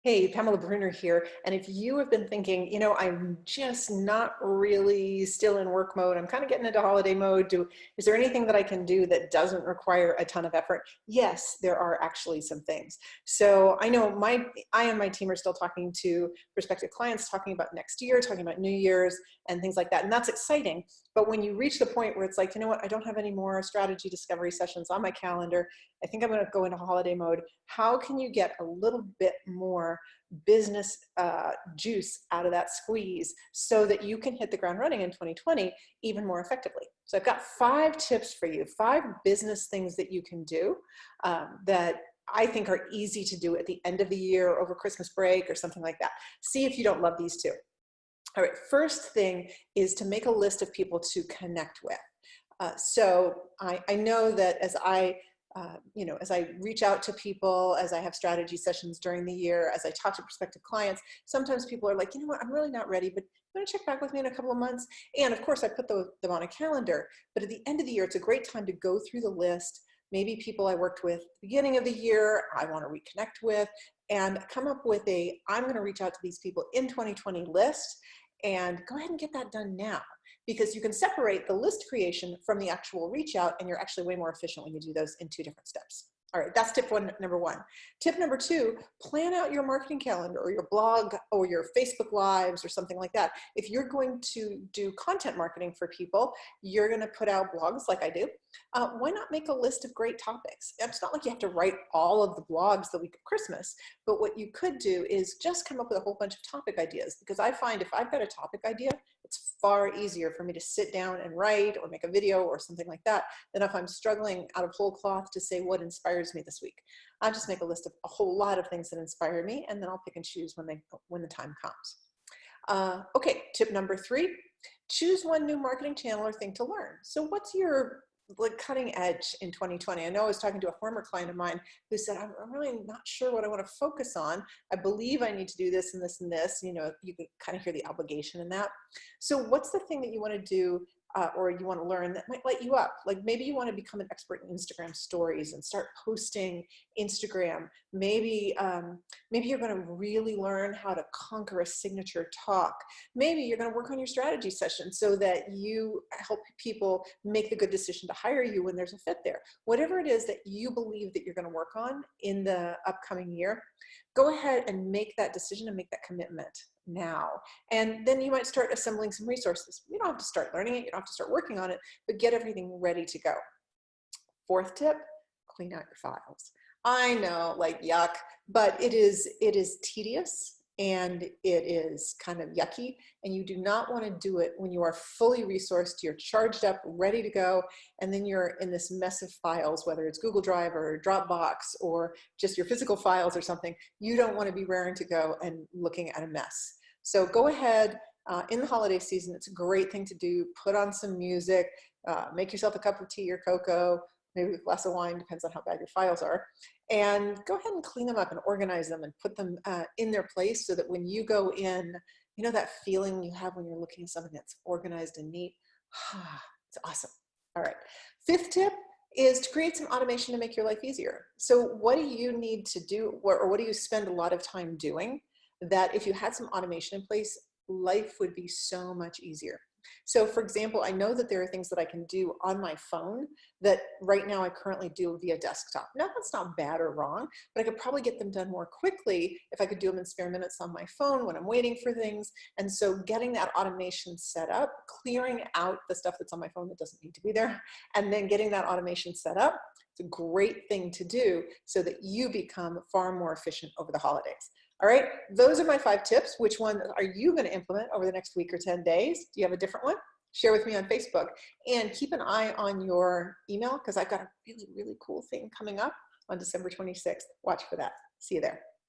Hey, Pamela Bruner here. And if you have been thinking, I'm just not really still in work mode, I'm kind of getting into holiday mode. Is there anything that I can do that doesn't require a ton of effort? Yes, there are actually some things. So I know I and my team are still talking to prospective clients, talking about next year, talking about New Year's and things like that. And that's exciting. But when you reach the point where it's like, you know what, I don't have any more strategy discovery sessions on my calendar. I think I'm going to go into holiday mode. How can you get a little bit more business juice out of that squeeze so that you can hit the ground running in 2020 even more effectively? So I've got 5 tips for you, 5 business things that you can do that I think are easy to do at the end of the year, over Christmas break or something like that. See if you don't love these too. All right, first thing is to make a list of people to connect with. So I know that as as I reach out to people, as I have strategy sessions during the year, as I talk to prospective clients, sometimes people are like, you know what, I'm really not ready, but you want to check back with me in a couple of months? And of course, I put them on a calendar. But at the end of the year, it's a great time to go through the list. Maybe people I worked with at the beginning of the year, I want to reconnect with, and come up with I'm going to reach out to these people in 2020 list, and go ahead and get that done now, because you can separate the list creation from the actual reach out, and you're actually way more efficient when you do those in 2 different steps. All right, that's number one. Tip number 2, plan out your marketing calendar or your blog or your Facebook Lives or something like that. If you're going to do content marketing for people, you're going to put out blogs like I do. Why not make a list of great topics? It's not like you have to write all of the blogs the week of Christmas, but what you could do is just come up with a whole bunch of topic ideas, because I find if I've got a topic idea, it's far easier for me to sit down and write or make a video or something like that than if I'm struggling out of whole cloth to say what inspires me this week. I'll just make a list of a whole lot of things that inspire me, and then I'll pick and choose when the time comes. Okay, tip number 3, choose one new marketing channel or thing to learn. So what's your cutting edge in 2020? I know I was talking to a former client of mine who said, I'm really not sure what I want to focus on. I believe I need to do this and this and this. You can kind of hear the obligation in that. So what's the thing that you want to do or you want to learn that might light you up? Like maybe you want to become an expert in Instagram stories and start posting Instagram. Maybe you're going to really learn how to conquer a signature talk. Maybe you're going to work on your strategy session so that you help people make the good decision to hire you when there's a fit there. Whatever it is that you believe that you're going to work on in the upcoming year, go ahead and make that decision and make that commitment now. And then you might start assembling some resources. You don't have to start learning it, you don't have to start working on it, but get everything ready to go. 4th tip, clean out your files. I know, like yuck, but it is tedious and it is kind of yucky, and you do not want to do it when you are fully resourced, you're charged up, ready to go, and then you're in this mess of files, whether it's Google Drive or Dropbox or just your physical files or something. You don't want to be raring to go and looking at a mess. So go ahead, in the holiday season, it's a great thing to do. Put on some music, make yourself a cup of tea or cocoa, maybe a glass of wine, depends on how bad your files are, and go ahead and clean them up and organize them and put them in their place, so that when you go in, that feeling you have when you're looking at something that's organized and neat. It's awesome. All right, 5th tip is to create some automation to make your life easier. So what do you need to do, or what do you spend a lot of time doing, that if you had some automation in place, life would be so much easier? So for example, I know that there are things that I can do on my phone that right now I currently do via desktop. Now that's not bad or wrong, but I could probably get them done more quickly if I could do them in spare minutes on my phone when I'm waiting for things. And so getting that automation set up, clearing out the stuff that's on my phone that doesn't need to be there, and then getting that automation set up, it's a great thing to do so that you become far more efficient over the holidays. All right, those are my 5 tips. Which one are you going to implement over the next week or 10 days? Do you have a different one? Share with me on Facebook, and keep an eye on your email, because I've got a really, really cool thing coming up on December 26th. Watch for that. See you there.